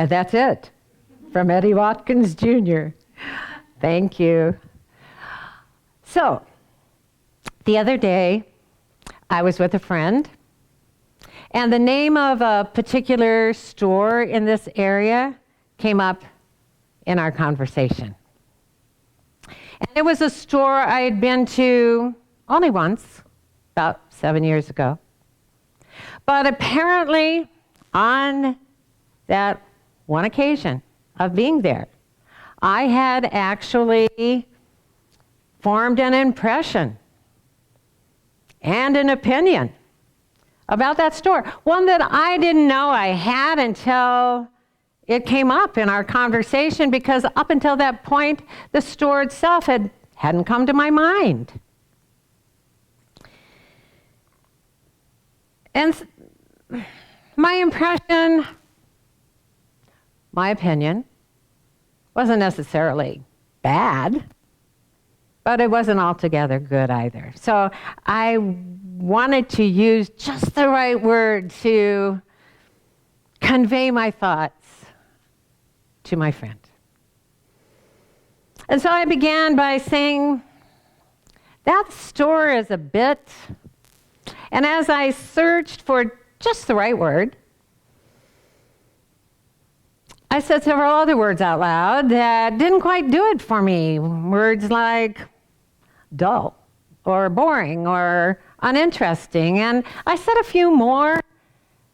And that's it, from Eddie Watkins Jr. Thank you. So, the other day, I was with a friend, and the name of a particular store in this area came up in our conversation. And it was a store I had been to only once, about 7 years ago. But apparently, on that one occasion of being there, I had actually formed an impression and an opinion about that store, one that I didn't know I had until it came up in our conversation, because up until that point, the store itself hadn't come to my mind. And my impression, my opinion, wasn't necessarily bad, but it wasn't altogether good either. So I wanted to use just the right word to convey my thoughts to my friend. And so I began by saying, that store is a bit, and as I searched for just the right word, I said several other words out loud that didn't quite do it for me. Words like dull, or boring, or uninteresting. And I said a few more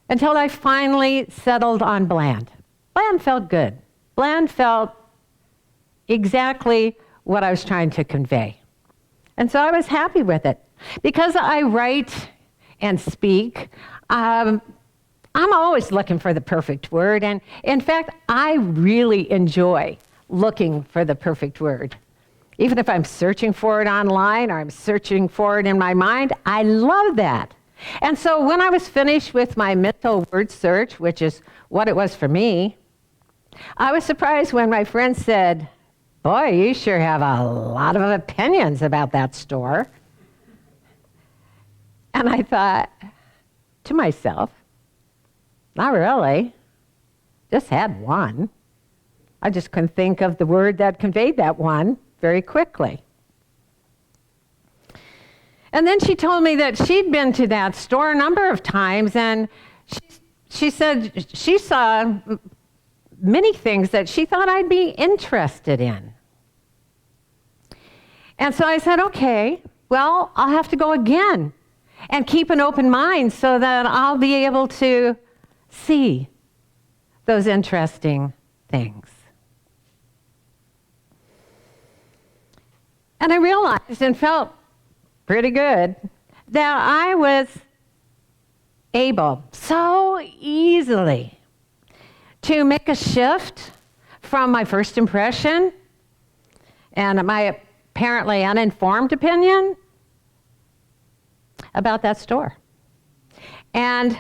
until I finally settled on bland. Bland felt good. Bland felt exactly what I was trying to convey. And so I was happy with it. Because I write and speak, I'm always looking for the perfect word. And in fact, I really enjoy looking for the perfect word. Even if I'm searching for it online or I'm searching for it in my mind, I love that. And so when I was finished with my mental word search, which is what it was for me, I was surprised when my friend said, "Boy, you sure have a lot of opinions about that store." And I thought to myself, not really. Just had one. I just couldn't think of the word that conveyed that one very quickly. And then she told me that she'd been to that store a number of times, and she said she saw many things that she thought I'd be interested in. And so I said, okay, well, I'll have to go again and keep an open mind so that I'll be able to see those interesting things. And I realized and felt pretty good that I was able so easily to make a shift from my first impression and my apparently uninformed opinion about that store. And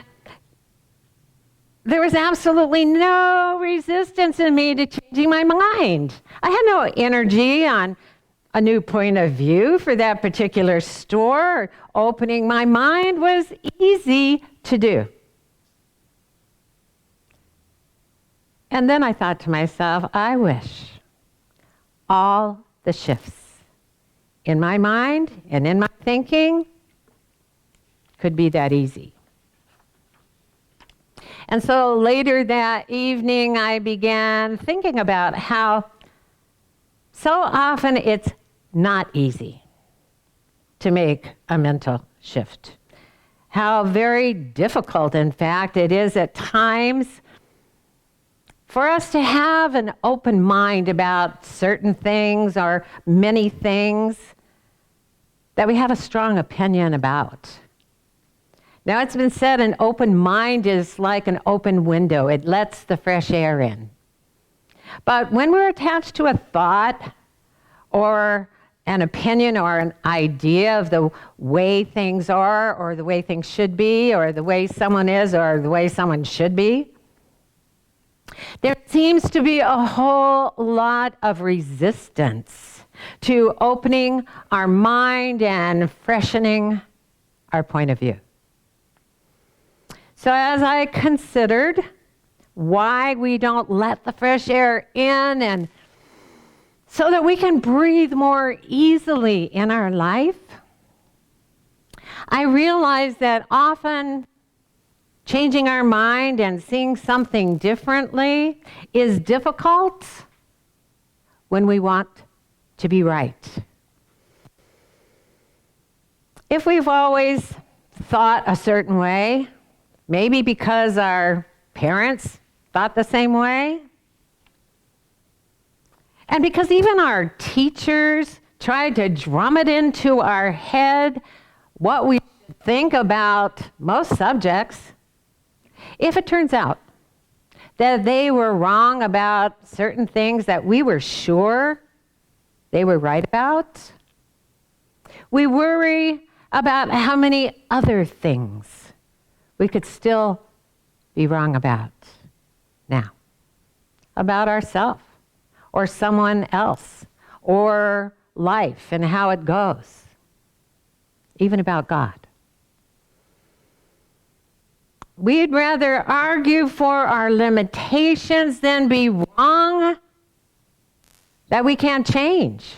there was absolutely no resistance in me to changing my mind. I had no energy on a new point of view for that particular store. Opening my mind was easy to do. And then I thought to myself, I wish all the shifts in my mind and in my thinking could be that easy. And so later that evening, I began thinking about how so often it's not easy to make a mental shift. How very difficult, in fact, it is at times for us to have an open mind about certain things or many things that we have a strong opinion about. Now, it's been said an open mind is like an open window. It lets the fresh air in. But when we're attached to a thought or an opinion or an idea of the way things are or the way things should be or the way someone is or the way someone should be, there seems to be a whole lot of resistance to opening our mind and freshening our point of view. So as I considered why we don't let the fresh air in, and so that we can breathe more easily in our life. I realize that often changing our mind and seeing something differently is difficult when we want to be right. If we've always thought a certain way, maybe because our parents thought the same way, and because even our teachers tried to drum it into our head what we think about most subjects, if it turns out that they were wrong about certain things that we were sure they were right about, we worry about how many other things we could still be wrong about now, about ourselves or someone else or life and how it goes, even about God. We'd rather argue for our limitations than be wrong that we can't change.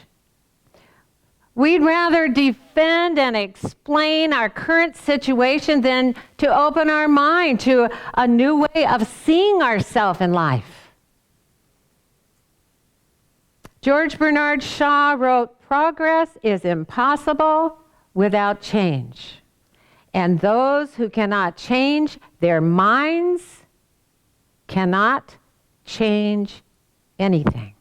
We'd rather defend and explain our current situation than to open our mind to a new way of seeing ourselves in life. George Bernard Shaw wrote, "Progress is impossible without change. And those who cannot change their minds cannot change anything."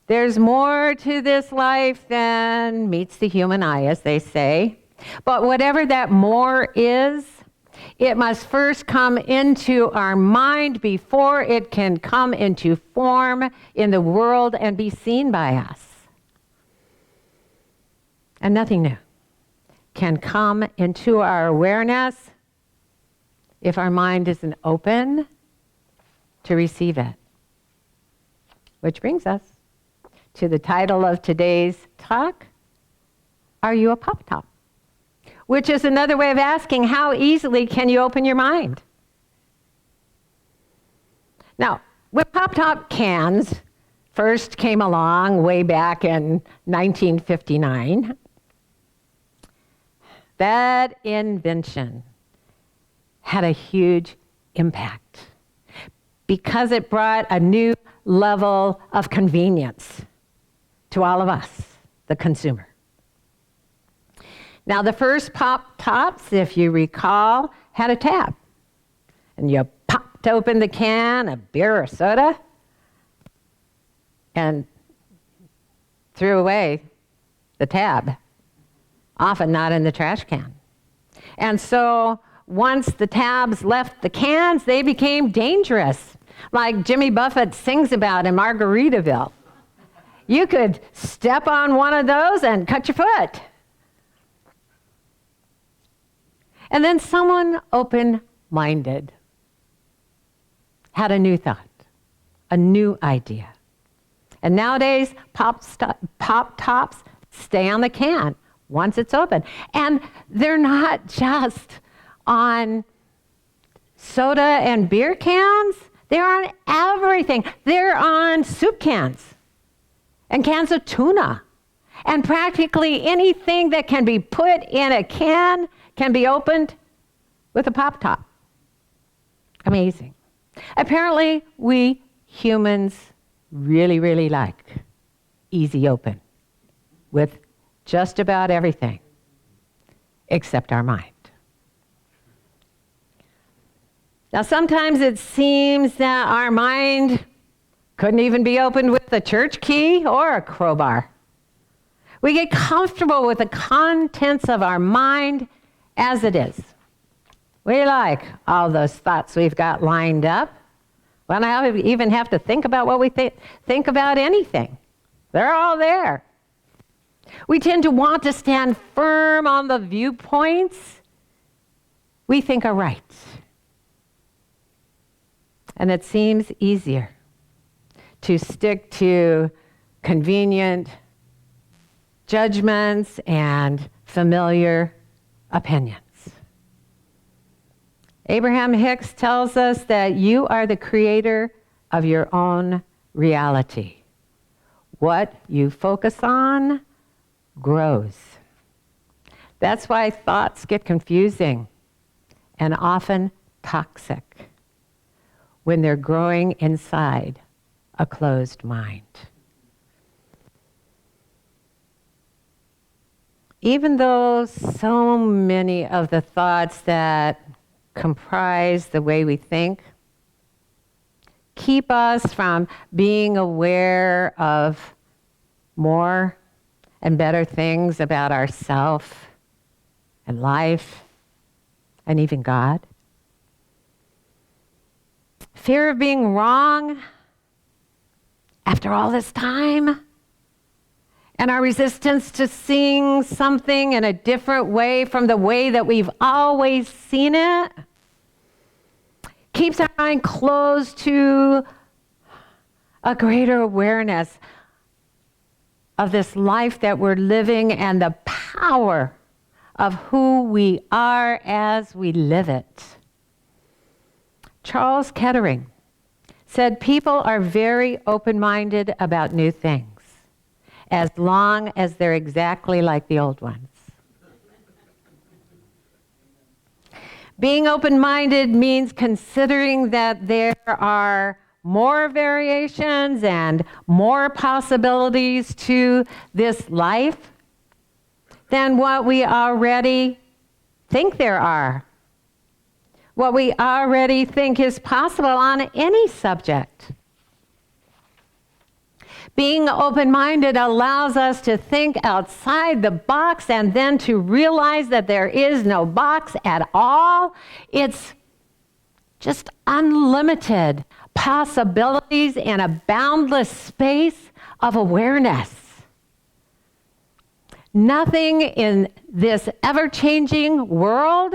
There's more to this life than meets the human eye, as they say. But whatever that more is, it must first come into our mind before it can come into form in the world and be seen by us. And nothing new can come into our awareness if our mind isn't open to receive it. Which brings us to the title of today's talk, Are You a Pop-Top? Which is another way of asking, how easily can you open your mind? Now, when Pop-Top cans first came along way back in 1959, that invention had a huge impact because it brought a new level of convenience to all of us, the consumer. Now, the first Pop-Tops, if you recall, had a tab. And you popped open the can of beer or soda and threw away the tab, often not in the trash can. And so once the tabs left the cans, they became dangerous, like Jimmy Buffett sings about in Margaritaville. You could step on one of those and cut your foot. And then someone open-minded had a new thought, a new idea. And nowadays, Pop-Tops stay on the can once it's open. And they're not just on soda and beer cans. They're on everything. They're on soup cans and cans of tuna. And practically anything that can be put in a can can be opened with a Pop-Top. Amazing. Apparently, we humans really, really like easy open with just about everything except our mind. Now, sometimes it seems that our mind couldn't even be opened with a church key or a crowbar. We get comfortable with the contents of our mind as it is. We like all those thoughts we've got lined up. We don't even have to think about what we think about anything. They're all there. We tend to want to stand firm on the viewpoints we think are right. And it seems easier to stick to convenient judgments and familiar opinions. Abraham Hicks tells us that you are the creator of your own reality. What you focus on grows. That's why thoughts get confusing and often toxic when they're growing inside a closed mind. Even though so many of the thoughts that comprise the way we think keep us from being aware of more and better things about ourselves and life and even God. Fear of being wrong after all this time, and our resistance to seeing something in a different way from the way that we've always seen it keeps our mind closed to a greater awareness of this life that we're living and the power of who we are as we live it. Charles Kettering said people are very open-minded about new things, as long as they're exactly like the old ones. Being open-minded means considering that there are more variations and more possibilities to this life than what we already think there are, what we already think is possible on any subject. Being open-minded allows us to think outside the box and then to realize that there is no box at all. It's just unlimited possibilities and a boundless space of awareness. Nothing in this ever-changing world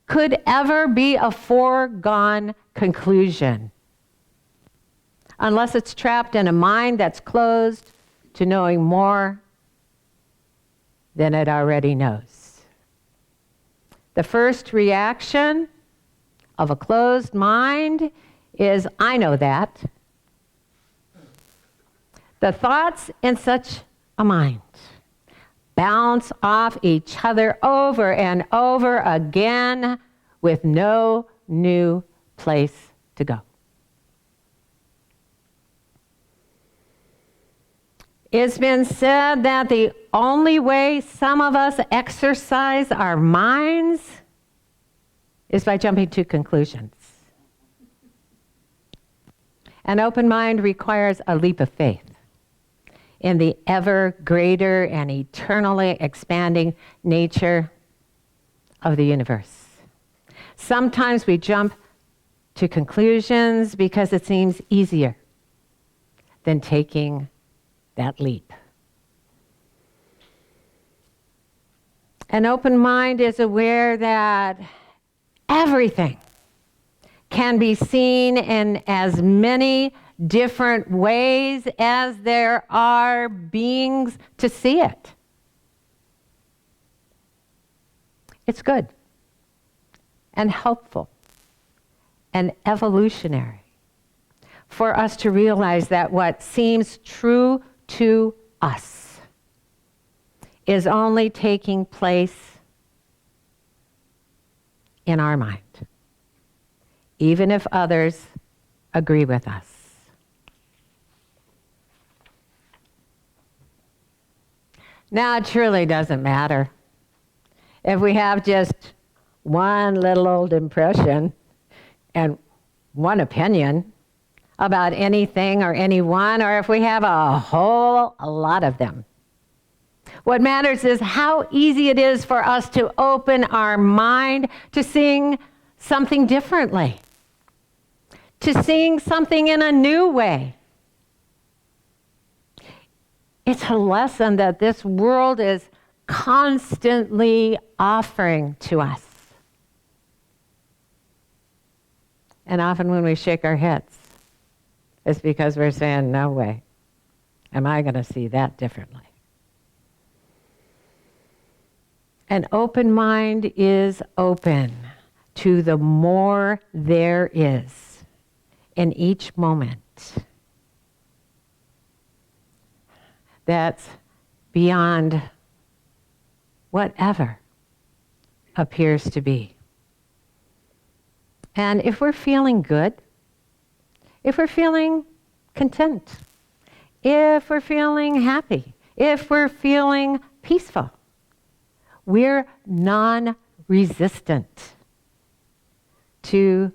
could ever be a foregone conclusion, unless it's trapped in a mind that's closed to knowing more than it already knows. The first reaction of a closed mind is, I know that. The thoughts in such a mind bounce off each other over and over again with no new place to go. It's been said that the only way some of us exercise our minds is by jumping to conclusions. An open mind requires a leap of faith in the ever greater and eternally expanding nature of the universe. Sometimes we jump to conclusions because it seems easier than taking that leap. An open mind is aware that everything can be seen in as many different ways as there are beings to see it. It's good and helpful and evolutionary for us to realize that what seems true to us is only taking place in our mind, even if others agree with us. Now, it truly doesn't matter if we have just one little old impression and one opinion about anything or anyone, or if we have a whole lot of them. What matters is how easy it is for us to open our mind to seeing something differently, to seeing something in a new way. It's a lesson that this world is constantly offering to us. And often when we shake our heads, it's because we're saying, no way, am I going to see that differently? An open mind is open to the more there is in each moment that's beyond whatever appears to be. And if we're feeling good, if we're feeling content, if we're feeling happy, if we're feeling peaceful, we're non-resistant to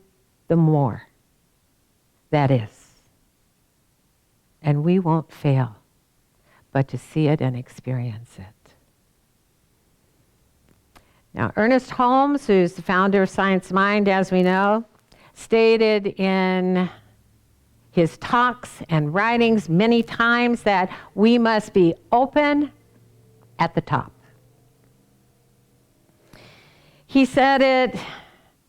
the more that is. And we won't fail but to see it and experience it. Now, Ernest Holmes, who's the founder of Science Mind, as we know, stated in his talks and writings many times that we must be open at the top. He said it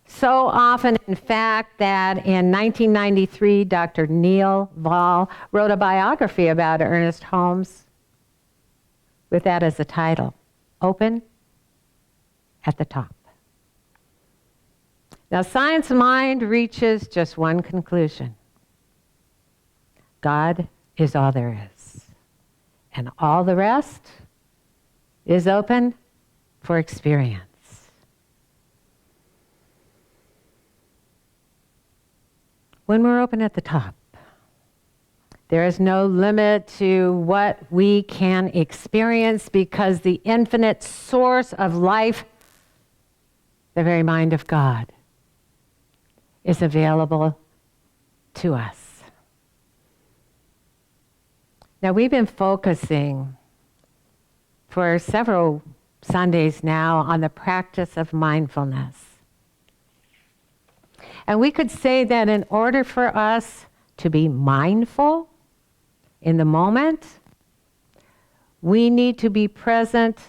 so often, in fact, that in 1993, Dr. Neil Vall wrote a biography about Ernest Holmes with that as a title, Open at the Top. Now, Science Mind reaches just one conclusion. God is all there is. And all the rest is open for experience. When we're open at the top, there is no limit to what we can experience because the infinite source of life, the very mind of God, is available to us. Now, we've been focusing for several Sundays now on the practice of mindfulness. And we could say that in order for us to be mindful in the moment, we need to be present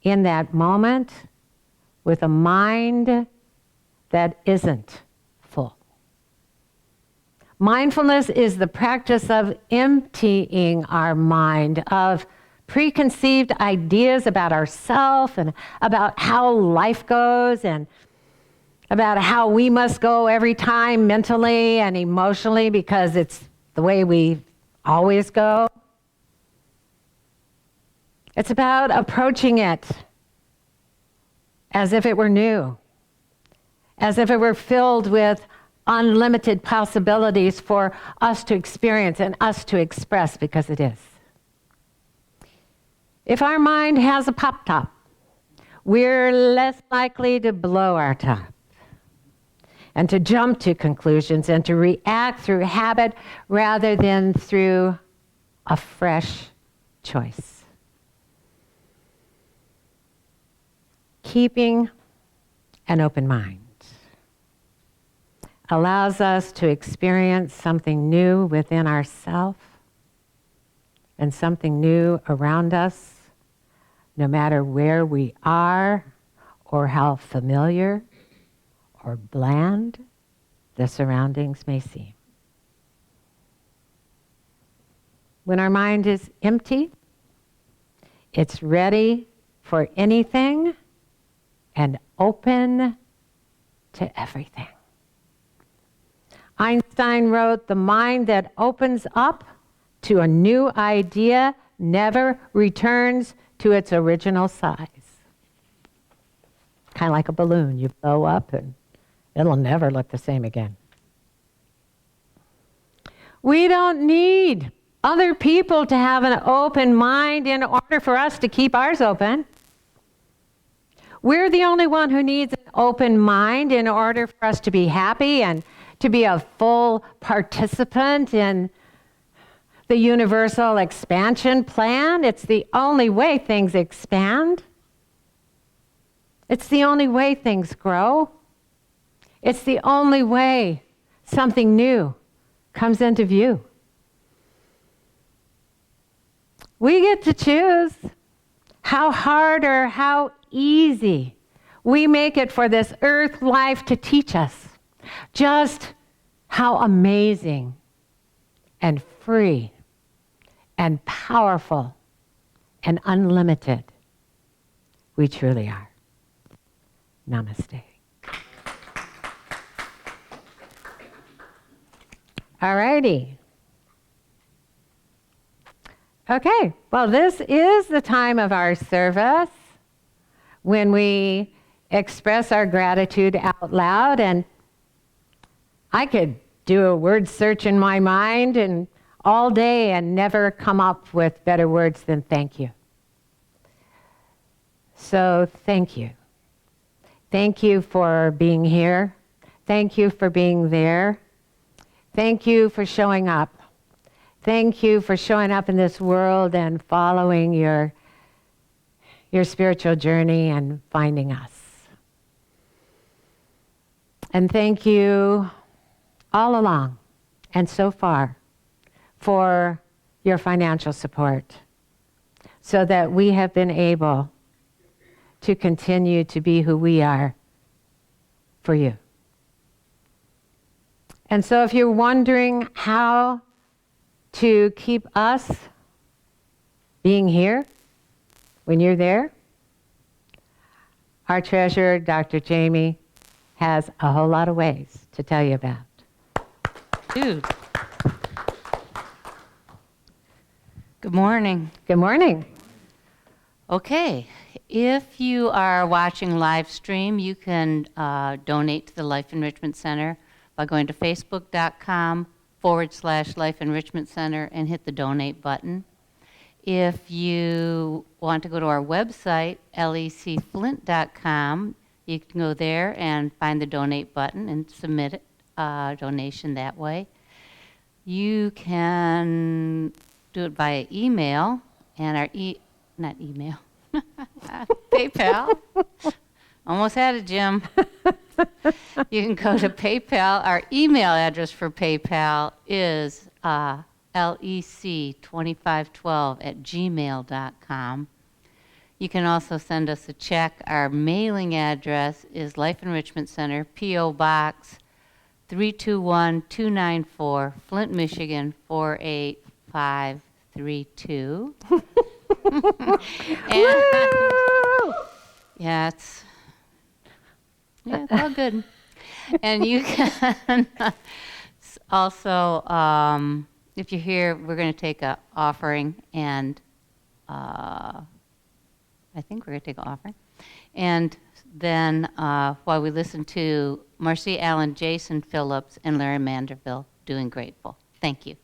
in that moment with a mind that isn't full. Mindfulness is the practice of emptying our mind of preconceived ideas about ourselves and about how life goes and about how we must go every time mentally and emotionally because it's the way we always go. It's about approaching it as if it were new, as if it were filled with unlimited possibilities for us to experience and us to express, because it is. If our mind has a pop top, we're less likely to blow our top and to jump to conclusions and to react through habit rather than through a fresh choice. Keeping an open mind allows us to experience something new within ourselves and something new around us, no matter where we are or how familiar or bland the surroundings may seem. When our mind is empty, it's ready for anything and open to everything. Einstein wrote, "The mind that opens up to a new idea never returns to its original size." Kind of like a balloon. You blow up and it'll never look the same again. We don't need other people to have an open mind in order for us to keep ours open. We're the only one who needs an open mind in order for us to be happy and to be a full participant in the universal expansion plan. It's the only way things expand. It's the only way things grow. It's the only way something new comes into view. We get to choose how hard or how easy we make it for this earth life to teach us just how amazing and free and powerful and unlimited we truly are. Namaste. All righty. Okay, well, this is the time of our service when we express our gratitude out loud, and I could do a word search in my mind and all day and never come up with better words than thank you. So thank you. Thank you for being here. Thank you for being there. Thank you for showing up. Thank you for showing up in this world and following your spiritual journey and finding us. And thank you all along and so far for your financial support so that we have been able to continue to be who we are for you. And so if you're wondering how to keep us being here when you're there, our treasurer, Dr. Jamie, has a whole lot of ways to tell you about. Dude. Good morning. Good morning. Okay, if you are watching live stream, you can donate to the Life Enrichment Center by going to facebook.com/Life Enrichment Center and hit the donate button. If you want to go to our website, lecflint.com, you can go there and find the donate button and submit a donation that way. You can do it via email, and our not email, PayPal. Almost had it, Jim. You can go to PayPal. Our email address for PayPal is lec2512@gmail.com. You can also send us a check. Our mailing address is Life Enrichment Center, P.O. Box 321294, Flint, Michigan 48532. Yeah, it's all good. And you can also, if you're here, we're going to take an offering, and I think we're going to take an offering. And then while we listen to Marcy Allen, Jason Phillips, and Larry Manderville doing Grateful. Thank you.